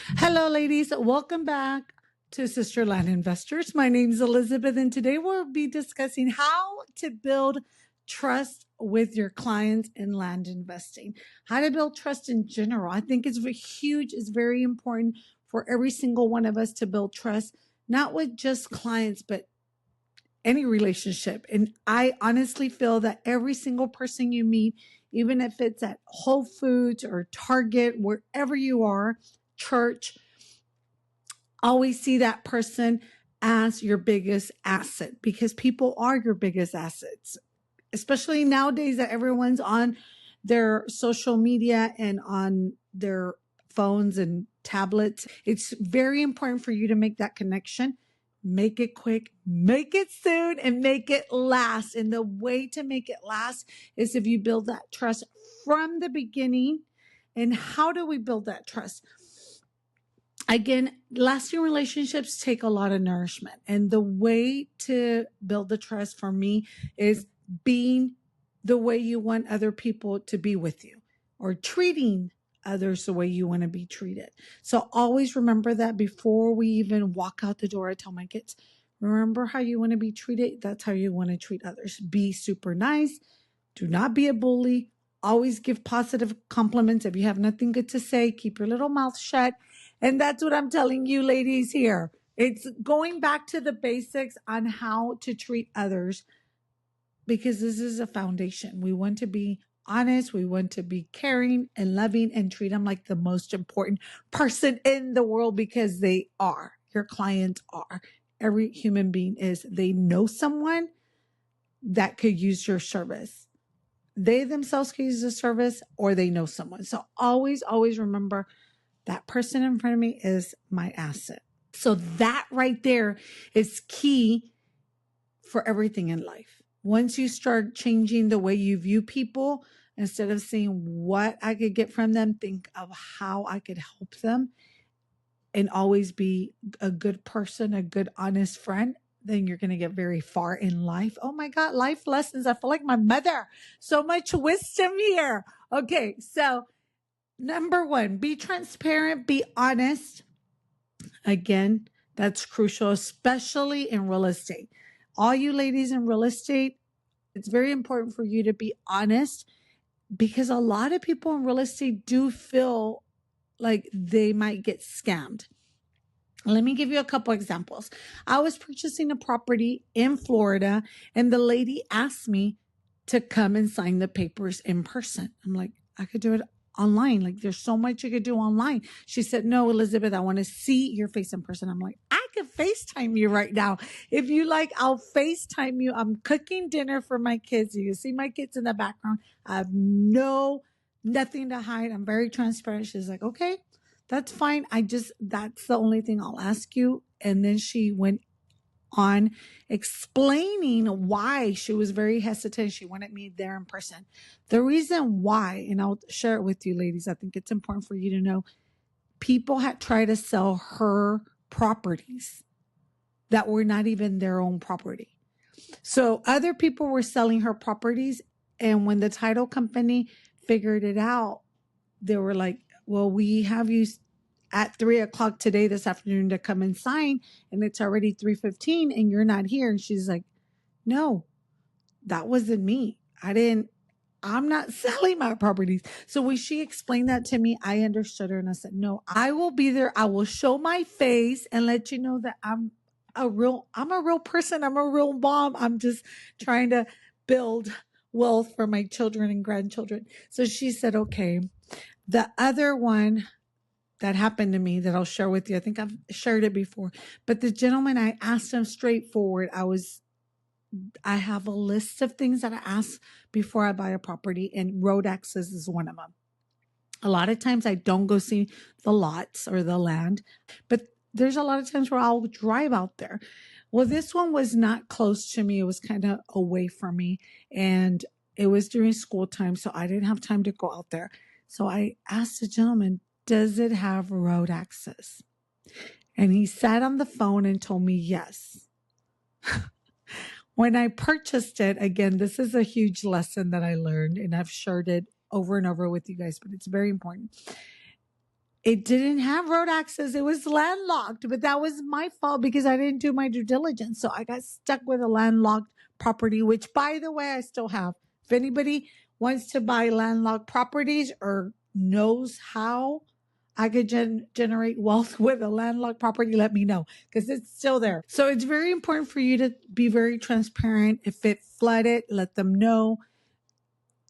Hello, ladies. Welcome back to Sister Land Investors. My name is Elizabeth, and today we'll be discussing how to build trust with your clients in land investing. How to build trust in general. I think it's huge, it's very important for every single one of us to build trust, not with just clients, but any relationship. And I honestly feel that every single person you meet, even if it's at Whole Foods or Target, wherever you are, church, always see that person as your biggest asset because people are your biggest assets, especially nowadays that everyone's on their social media and on their phones and tablets. It's very important for you to make that connection. Make it quick, make it soon, and make it last. And the way to make it last is if you build that trust from the beginning. And how do we build that trust? Again, lasting relationships take a lot of nourishment. And the way to build the trust for me is being the way you want other people to be with you or treating others the way you want to be treated. So always remember that before we even walk out the door. I tell my kids, remember how you want to be treated. That's how you want to treat others. Be super nice. Do not be a bully. Always give positive compliments. If you have nothing good to say, keep your little mouth shut. And that's what I'm telling you, ladies, here. It's going back to the basics on how to treat others because this is a foundation. We want to be honest. We want to be caring and loving and treat them like the most important person in the world because they are. Your clients are. Every human being is. They know someone that could use your service. They themselves could use the service or they know someone. So always remember that person in front of me is my asset. So that right there is key for everything in life. Once you start changing the way you view people, instead of seeing what I could get from them, think of how I could help them and always be a good person, a good, honest friend, then you're going to get very far in life. Oh my God, life lessons. I feel like my mother. So much wisdom here. Okay, so number one, be transparent, be honest. Again, that's crucial, especially in real estate. All you ladies in real estate, it's very important for you to be honest because a lot of people in real estate do feel like they might get scammed. Let me give you a couple examples. I was purchasing a property in Florida and the lady asked me to come and sign the papers in person. I'm like, I could do it online. Like there's so much you could do online. She said, no, Elizabeth, I want to see your face in person. I'm like, I could FaceTime you right now. If you like, I'll FaceTime you. I'm cooking dinner for my kids. You can see my kids in the background. I have nothing to hide. I'm very transparent. She's like, okay, that's fine. That's the only thing I'll ask you. And then she went on explaining why she was very hesitant. She wanted me there in person. The reason why, and I'll share it with you ladies, I think it's important for you to know, people had tried to sell her properties that were not even their own property. So other people were selling her properties. And when the title company figured it out, they were like, well, we have you at 3:00 today, this afternoon to come and sign. And it's already 3:15 and you're not here. And she's like, no, that wasn't me. I'm not selling my properties. So when she explained that to me, I understood her and I said, no, I will be there. I will show my face and let you know that I'm a real person. I'm a real mom. I'm just trying to build wealth for my children and grandchildren. So she said, okay. The other one that happened to me that I'll share with you, I think I've shared it before, but the gentleman, I asked him straightforward. I have a list of things that I ask before I buy a property, and road access is one of them. A lot of times I don't go see the lots or the land, but there's a lot of times where I'll drive out there. Well, this one was not close to me. It was kind of away from me and it was during school time. So I didn't have time to go out there. So I asked the gentleman, does it have road access? And he sat on the phone and told me yes. When I purchased it, again, this is a huge lesson that I learned and I've shared it over and over with you guys, but it's very important. It didn't have road access. It was landlocked, but that was my fault because I didn't do my due diligence. So I got stuck with a landlocked property, which, by the way, I still have. If anybody wants to buy landlocked properties or knows how I could generate wealth with a landlocked property, let me know because it's still there. So it's very important for you to be very transparent. If it flooded, let them know.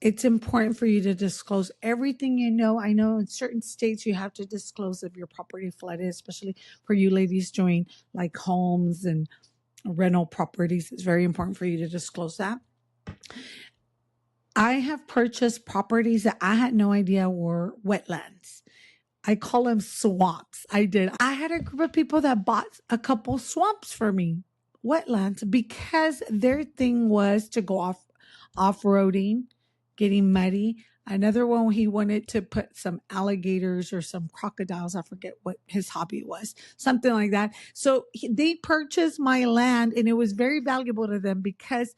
It's important for you to disclose everything you know. I know in certain states you have to disclose if your property flooded, especially for you ladies doing like homes and rental properties. It's very important for you to disclose that. I have purchased properties that I had no idea were wetlands. I call them swamps. I did. I had a group of people that bought a couple swamps for me, wetlands, because their thing was to go off-roading, getting muddy. Another one, he wanted to put some alligators or some crocodiles. I forget what his hobby was, something like that. So they purchased my land, and it was very valuable to them because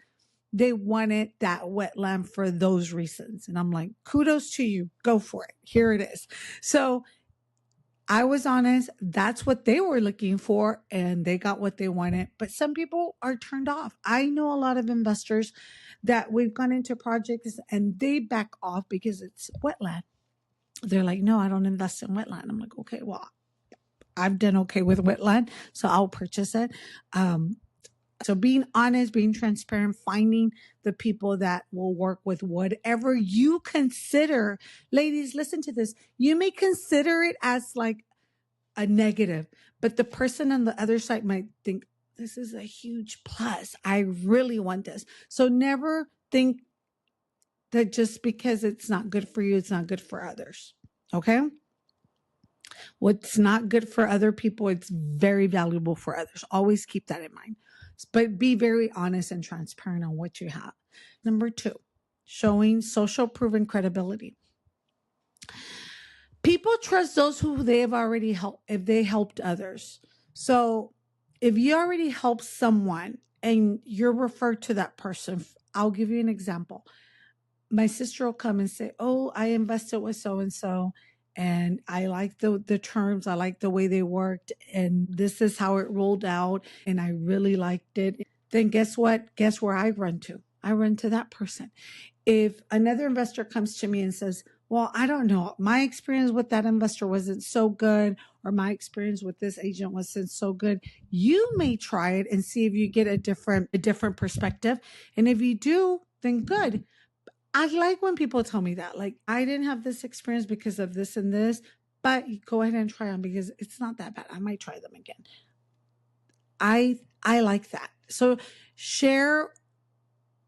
they wanted that wetland for those reasons. And I'm like, kudos to you. Go for it. Here it is. So I was honest. That's what they were looking for, and they got what they wanted. But some people are turned off. I know a lot of investors that we've gone into projects and they back off because it's wetland. They're like, no, I don't invest in wetland. I'm like, okay, well, I've done okay with wetland, so I'll purchase it. So being honest, being transparent, finding the people that will work with whatever you consider. Ladies, listen to this. You may consider it as like a negative, but the person on the other side might think, this is a huge plus. I really want this. So never think that just because it's not good for you, it's not good for others. Okay? What's not good for other people, it's very valuable for others. Always keep that in mind. But be very honest and transparent on what you have. Number 2, showing social proven credibility. People trust those who they have already helped if they helped others. So if you already helped someone and you're referred to that person, I'll give you an example. My sister will come and say, oh, I invested with so and so, and I like the terms, I like the way they worked, and this is how it rolled out, and I really liked it. Then guess what? Guess where I run to? I run to that person. If another investor comes to me and says, well, I don't know, my experience with that investor wasn't so good, or my experience with this agent wasn't so good, you may try it and see if you get a different perspective. And if you do, then good. I like when people tell me that, like, I didn't have this experience because of this and this, but you go ahead and try them because it's not that bad. I might try them again. I like that. So share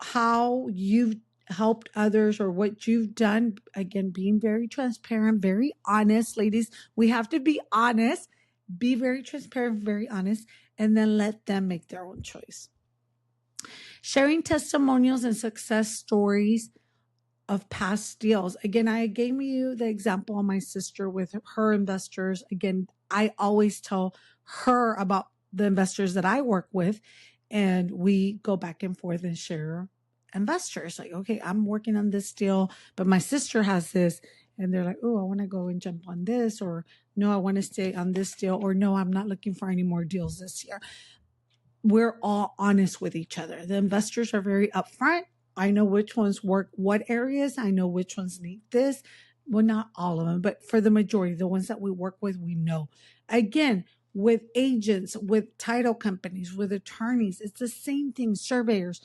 how you've helped others or what you've done. Again, being very transparent, very honest. Ladies, we have to be honest, be very transparent, very honest, and then let them make their own choice. Sharing testimonials and success stories of past deals. Again, I gave you the example of my sister with her investors. Again, I always tell her about the investors that I work with, and we go back and forth and share investors. Like, okay, I'm working on this deal, but my sister has this. And they're like, oh, I want to go and jump on this, or no, I want to stay on this deal, or no, I'm not looking for any more deals this year. We're all honest with each other. The investors are very upfront. I know which ones work what areas. I know which ones need this. Well, not all of them, but for the majority, the ones that we work with, we know. Again, with agents, with title companies, with attorneys, it's the same thing. Surveyors,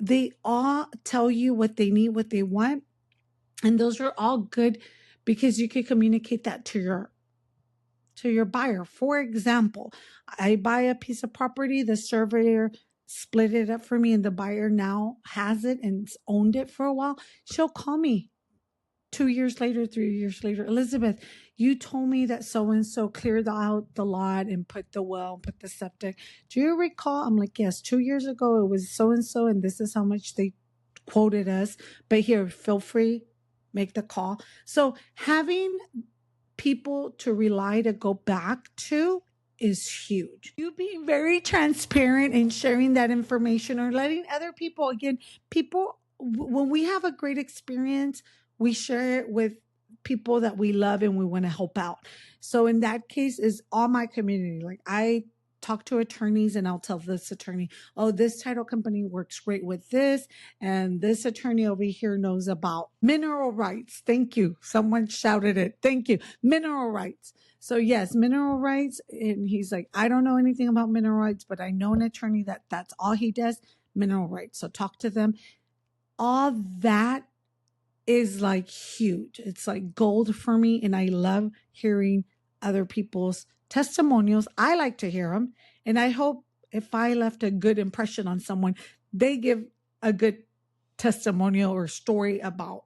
they all tell you what they need, what they want. And those are all good because you can communicate that to your buyer. For example, I buy a piece of property, the surveyor split it up for me, and the buyer now has it and owned it for a while. She'll call me 2 years later, 3 years later. Elizabeth, you told me that so-and-so cleared out the lot and put the well, put the septic. Do you recall? I'm like, yes, 2 years ago it was so-and-so, and this is how much they quoted us. But here, feel free, make the call. So having people to rely to go back to is huge. You being very transparent and sharing that information or letting other people, again, people, when we have a great experience, we share it with people that we love and we want to help out. So in that case is all my community. Like I talk to attorneys and I'll tell this attorney, oh, this title company works great with this. And this attorney over here knows about mineral rights. Thank you. Someone shouted it. Thank you. Mineral rights. So yes, mineral rights. And he's like, I don't know anything about mineral rights, but I know an attorney that's all he does, mineral rights. So talk to them. All that is like huge. It's like gold for me. And I love hearing other people's testimonials. I like to hear them. And I hope if I left a good impression on someone, they give a good testimonial or story about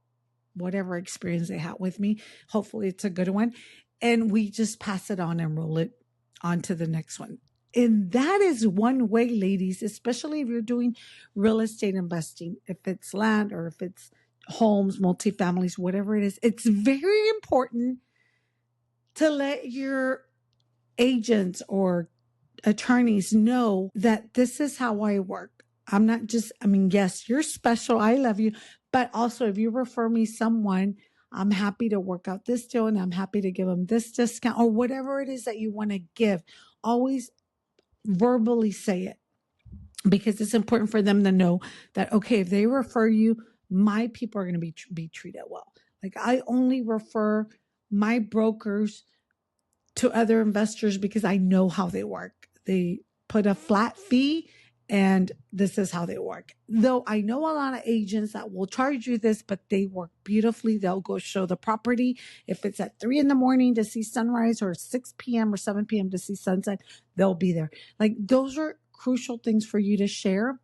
whatever experience they had with me. Hopefully it's a good one. And we just pass it on and roll it on to the next one. And that is one way, ladies, especially if you're doing real estate investing, if it's land or if it's homes, multifamilies, whatever it is, it's very important to let your agents or attorneys know that this is how I work. I'm not just, I mean, yes, you're special. I love you. But also, if you refer me someone, I'm happy to work out this deal and I'm happy to give them this discount or whatever it is that you want to give. Always verbally say it because it's important for them to know that, okay, if they refer you, my people are going to be treated well. Like I only refer my brokers to other investors because I know how they work. They put a flat fee and this is how they work. Though I know a lot of agents that will charge you this, but they work beautifully. They'll go show the property. If it's at 3 a.m. to see sunrise or 6 p.m. or 7 p.m. to see sunset, they'll be there. Like those are crucial things for you to share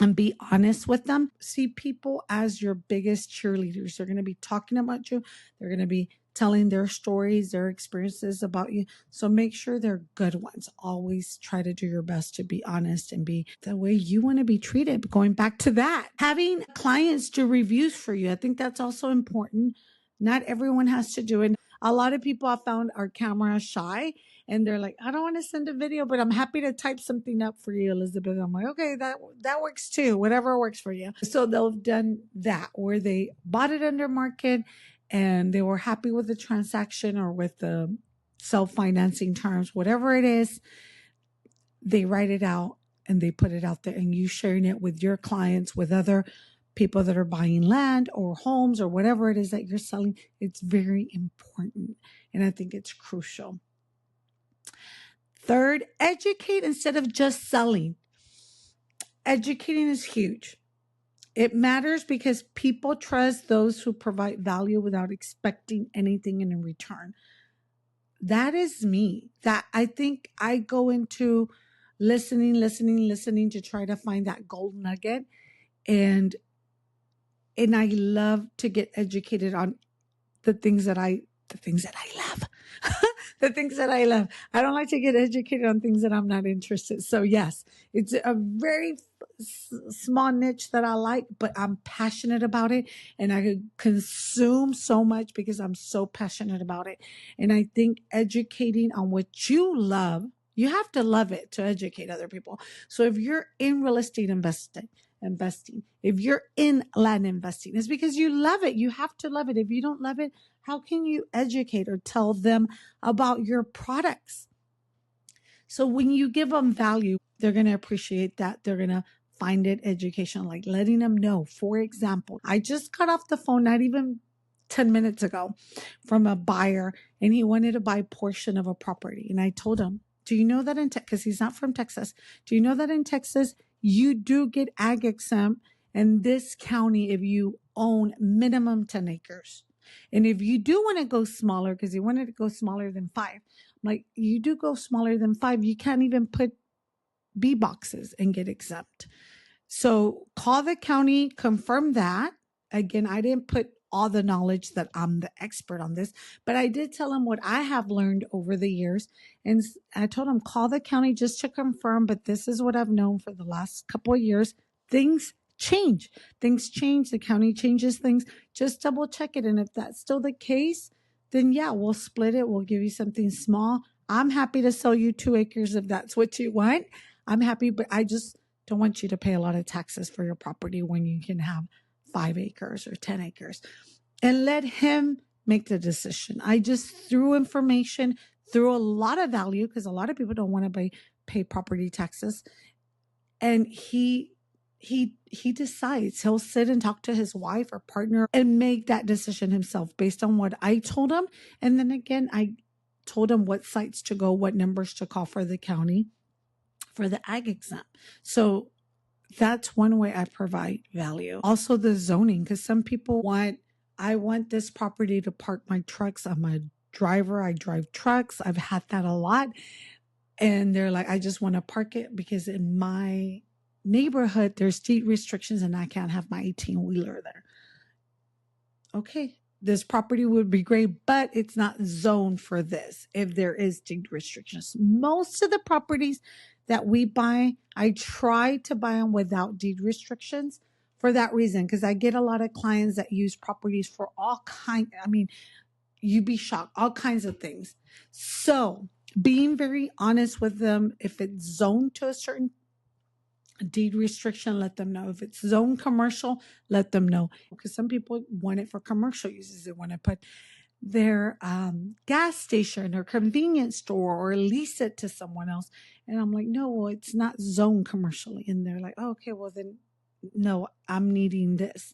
and be honest with them. See people as your biggest cheerleaders. They're going to be talking about you. They're going to be telling their stories, their experiences about you. So make sure they're good ones. Always try to do your best to be honest and be the way you want to be treated. Going back to that, having clients do reviews for you. I think that's also important. Not everyone has to do it. A lot of people I found are camera shy and they're like, I don't want to send a video, but I'm happy to type something up for you, Elizabeth. I'm like, okay, that works too. Whatever works for you. So they've done that where they bought it under market and they were happy with the transaction or with the self-financing terms, whatever it is, they write it out and they put it out there and you sharing it with your clients, with other people that are buying land or homes or whatever it is that you're selling. It's very important. And I think it's crucial. Third, educate instead of just selling. Educating is huge. It matters because people trust those who provide value without expecting anything in return. That is me. That I think I go into listening to try to find that gold nugget. And I love to get educated on the things that I love. The things that I love. I don't like to get educated on things that I'm not interested. So yes, it's a very small niche that I like, but I'm passionate about it and I could consume so much because I'm so passionate about it. And I think educating on what you love, you have to love it to educate other people. So if you're in real estate investing, if you're in land investing, it's because you love it. You have to love it. If you don't love it, how can you educate or tell them about your products? So when you give them value, they're going to appreciate that. They're going to find it educational, like letting them know. For example, I just got off the phone, not even 10 minutes ago, from a buyer, and he wanted to buy a portion of a property. And I told him, do you know that in Texas, because he's not from Texas, do you know that in Texas, you do get ag exempt in this county if you own minimum 10 acres? And if you do want to go smaller, because he wanted to go smaller than 5, I'm like, you do go smaller than 5, you can't even put bee boxes and get exempt. So call the county, confirm that. Again, I didn't put all the knowledge that I'm the expert on this, but I did tell him what I have learned over the years. And I told him, call the county just to confirm, but this is what I've known for the last couple of years. Things change. Things change. The county changes things. Just double check it. And if that's still the case, then yeah, we'll split it. We'll give you something small. I'm happy to sell you 2 acres if that's what you want. I'm happy, but I just don't want you to pay a lot of taxes for your property when you can have 5 acres or 10 acres. And let him make the decision. I just threw information, threw a lot of value because a lot of people don't want to pay property taxes. And he decides. He'll sit and talk to his wife or partner and make that decision himself based on what I told him. And then again, I told him what sites to go, what numbers to call for the county for the ag exam. So that's one way I provide value. Also the zoning, because some people I want this property to park my trucks. I'm a driver. I drive trucks. I've had that a lot. And they're like, I just want to park it because in my neighborhood, there's deed restrictions and I can't have my 18-wheeler there. Okay, this property would be great, but it's not zoned for this if there is deed restrictions. Most of the properties that we buy, I try to buy them without deed restrictions for that reason, because I get a lot of clients that use properties for all kinds. I mean, you'd be shocked, all kinds of things. So being very honest with them, if it's zoned to a certain deed restriction, let them know. If it's zone commercial, let them know. Because some people want it for commercial uses. They want to put their gas station or convenience store or lease it to someone else. And I'm like, no, well, it's not zone commercially. And they're like, oh, okay, well then, no, I'm needing this.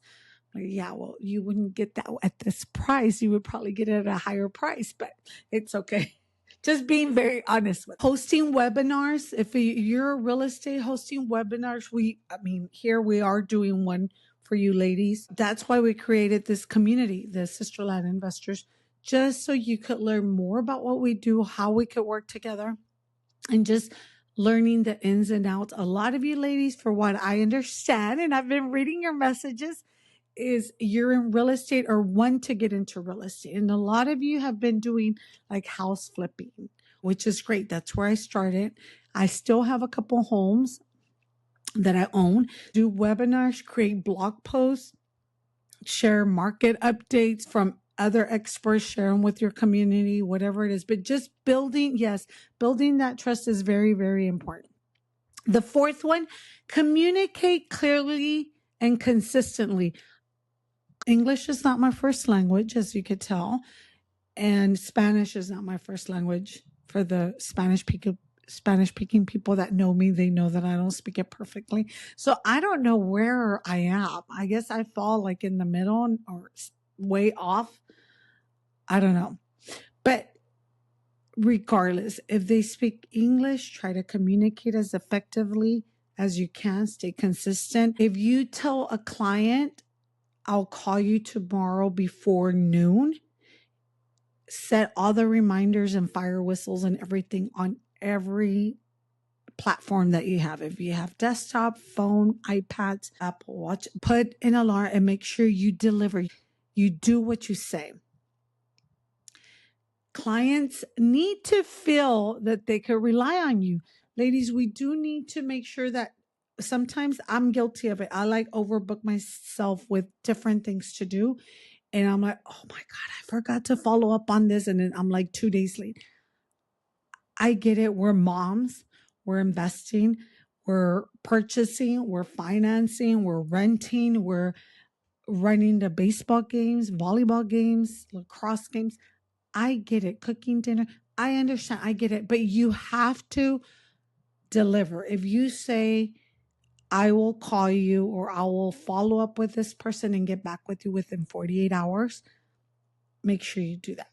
Like, yeah, well, you wouldn't get that at this price. You would probably get it at a higher price, but it's okay. Just being very honest with hosting webinars. If you're a real estate hosting webinars, here we are doing one for you ladies. That's why we created this community, the Sister Land Investors, just so you could learn more about what we do, how we could work together, and just learning the ins and outs. A lot of you ladies, for what I understand, and I've been reading your messages, is you're in real estate or want to get into real estate. And a lot of you have been doing like house flipping, which is great. That's where I started. I still have a couple homes that I own, do webinars, create blog posts, share market updates from other experts, share them with your community, whatever it is. But just building that trust is very, very important. The fourth one, communicate clearly and consistently. English is not my first language, as you could tell, and Spanish is not my first language. For the Spanish speaking people that know me, they know that I don't speak it perfectly. So I don't know where I am. I guess I fall like in the middle or way off. I don't know. But regardless, if they speak English, try to communicate as effectively as you can, stay consistent. If you tell a client, I'll call you tomorrow before noon, set all the reminders and fire whistles and everything on every platform that you have. If you have desktop, phone, iPads, Apple Watch, put an alarm and make sure you deliver. You do what you say. Clients need to feel that they can rely on you. Ladies, we do need to make sure that sometimes I'm guilty of it. I like overbook myself with different things to do. And I'm like, oh my God, I forgot to follow up on this. And then I'm like 2 days late. I get it. We're moms. We're investing. We're purchasing. We're financing. We're renting. We're running the baseball games, volleyball games, lacrosse games. I get it. Cooking dinner. I understand. I get it. But you have to deliver. If you say, I will call you or I will follow up with this person and get back with you within 48 hours, make sure you do that.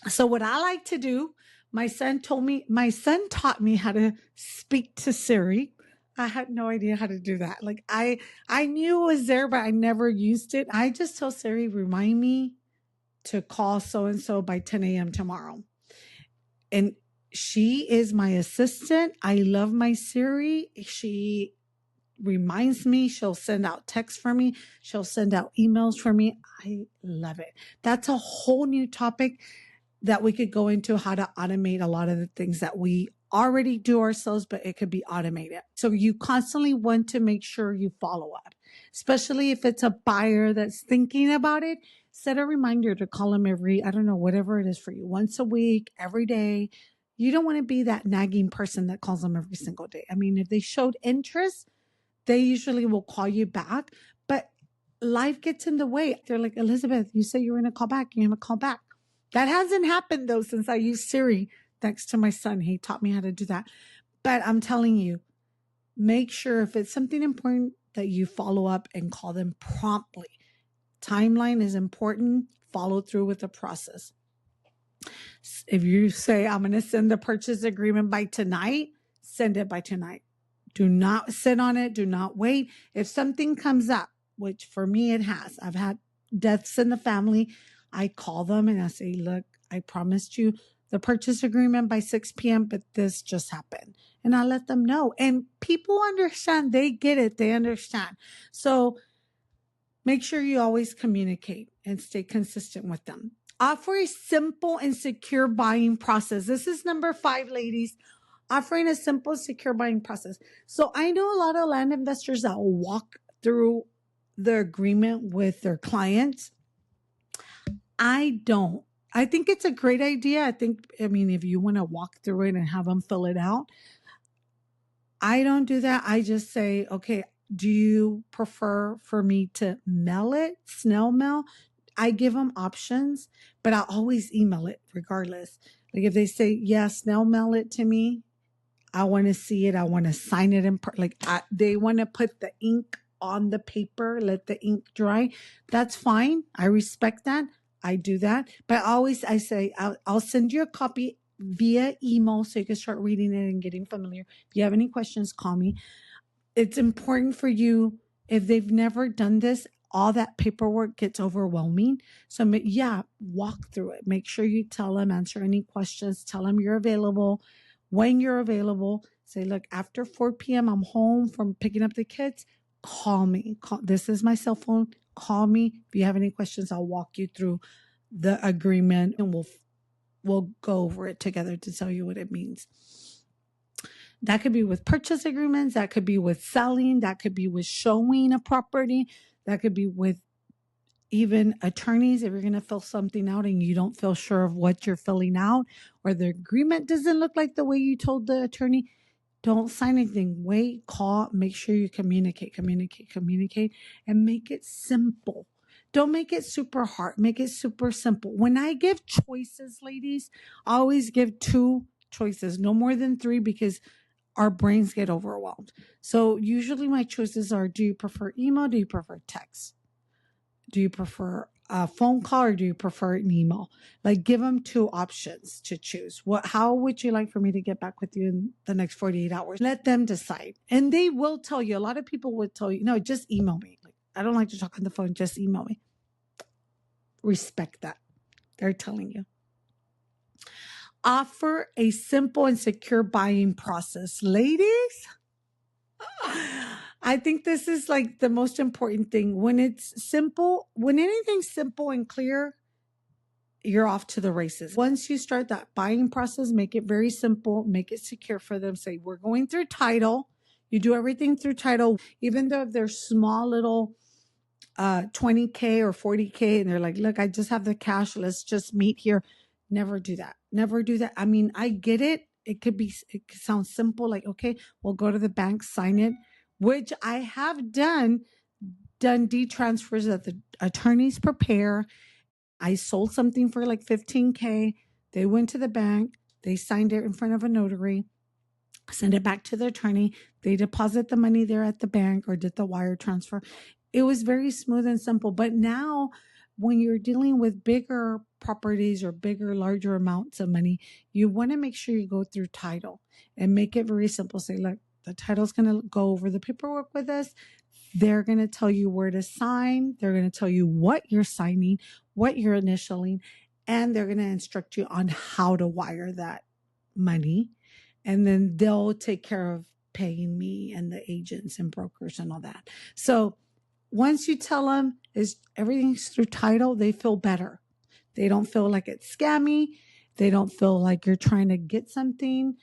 So what I like to do, my son taught me how to speak to Siri. I had no idea how to do that. Like I knew it was there, but I never used it. I just tell Siri, remind me to call so-and-so by 10 a.m. tomorrow. And she is my assistant. I love my Siri. She reminds me. She'll send out texts for me. She'll send out emails for me. I love it. That's a whole new topic that we could go into, how to automate a lot of the things that we already do ourselves, but it could be automated. So you constantly want to make sure you follow up, especially if it's a buyer that's thinking about it. Set a reminder to call them every, I don't know, whatever it is for you, once a week, every day. You don't want to be that nagging person that calls them every single day. I mean, if they showed interest, they usually will call you back, but life gets in the way. They're like, Elizabeth, you say you were going to call back. You're going to call back. That hasn't happened though since I used Siri. Thanks to my son. He taught me how to do that. But I'm telling you, make sure if it's something important that you follow up and call them promptly. Timeline is important. Follow through with the process. If you say, I'm going to send the purchase agreement by tonight, send it by tonight. Do not sit on it. Do not wait. If something comes up, which for me it has, I've had deaths in the family. I call them and I say, look, I promised you the purchase agreement by 6 p.m., but this just happened. And I let them know. And people understand. They get it. They understand. So make sure you always communicate and stay consistent with them. Offer a simple and secure buying process. This is number 5, ladies. Offering a simple, secure buying process. So I know a lot of land investors that will walk through the agreement with their clients. I don't. I think it's a great idea. I mean, if you want to walk through it and have them fill it out, I don't do that. I just say, okay, do you prefer for me to mail it, snail mail? I give them options, but I'll always email it regardless. Like if they say, yes, snail mail it to me, I want to see it. I want to sign it in, they want to put the ink on the paper, let the ink dry. That's fine. I respect that. I do that. But I say, I'll send you a copy via email so you can start reading it and getting familiar. If you have any questions, call me. It's important for you. If they've never done this, all that paperwork gets overwhelming. So yeah, walk through it. Make sure you tell them, answer any questions, tell them you're available. When you're available, say, look, after 4 p.m., I'm home from picking up the kids. Call me. This is my cell phone. Call me. If you have any questions, I'll walk you through the agreement and we'll go over it together to tell you what it means. That could be with purchase agreements. That could be with selling. That could be with showing a property. That could be with even attorneys. If you're going to fill something out and you don't feel sure of what you're filling out, or the agreement doesn't look like the way you told the attorney, don't sign anything. Wait, call, make sure you communicate, and make it simple. Don't make it super hard. Make it super simple. When I give choices, ladies, I always give 2 choices, no more than 3, because our brains get overwhelmed. So usually my choices are, do you prefer email? Do you prefer text? Do you prefer a phone call or do you prefer an email? Like give them 2 options to choose. How would you like for me to get back with you in the next 48 hours? Let them decide. And they will tell you. A lot of people would tell you, no, just email me. Like, I don't like to talk on the phone. Just email me. Respect that. They're telling you. Offer a simple and secure buying process. Ladies, I think this is like the most important thing. When it's simple, when anything's simple and clear, you're off to the races. Once you start that buying process, make it very simple, make it secure for them. Say, we're going through title. You do everything through title, even though if they're small little 20K or 40K and they're like, look, I just have the cash. Let's just meet here. Never do that. Never do that. I mean, I get it. It could sound simple. Like, okay, we'll go to the bank, sign it, which I have done deed transfers that the attorneys prepare. I sold something for like 15K. They went to the bank. They signed it in front of a notary, send it back to the attorney. They deposit the money there at the bank or did the wire transfer. It was very smooth and simple. But now when you're dealing with bigger properties or larger amounts of money, you want to make sure you go through title and make it very simple. Say, look, the title's going to go over the paperwork with us. They're going to tell you where to sign. They're going to tell you what you're signing, what you're initialing, and they're going to instruct you on how to wire that money. And then they'll take care of paying me and the agents and brokers and all that. So once you tell them everything's through title, they feel better. They don't feel like it's scammy. They don't feel like you're trying to get something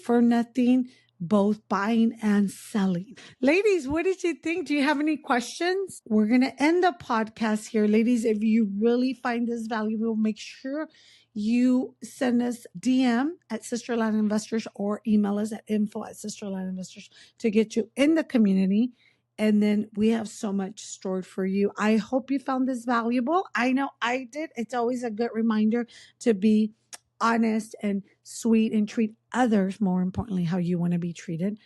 for nothing, both buying and selling. Ladies, what did you think? Do you have any questions? We're going to end the podcast here. Ladies, if you really find this valuable, make sure you send us DM at Sister Land Investors or email us at info@sisterlandinvestors to get you in the community. And then we have so much stored for you. I hope you found this valuable. I know I did. It's always a good reminder to be honest and sweet and treat others, more importantly, how you want to be treated.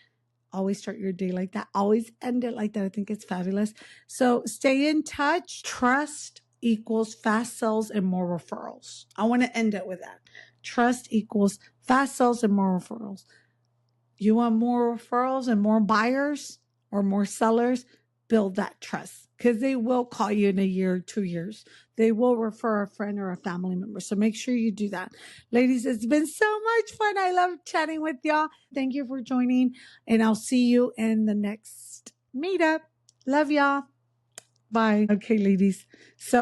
Always start your day like that. Always end it like that. I think it's fabulous. So stay in touch. Trust equals fast sales and more referrals. I want to end it with that. Trust equals fast sales and more referrals. You want more referrals and more buyers or more sellers? Build that trust because they will call you in a year, 2 years. They will refer a friend or a family member. So make sure you do that. Ladies, it's been so much fun. I love chatting with y'all. Thank you for joining, and I'll see you in the next meetup. Love y'all. Bye. Okay, ladies. So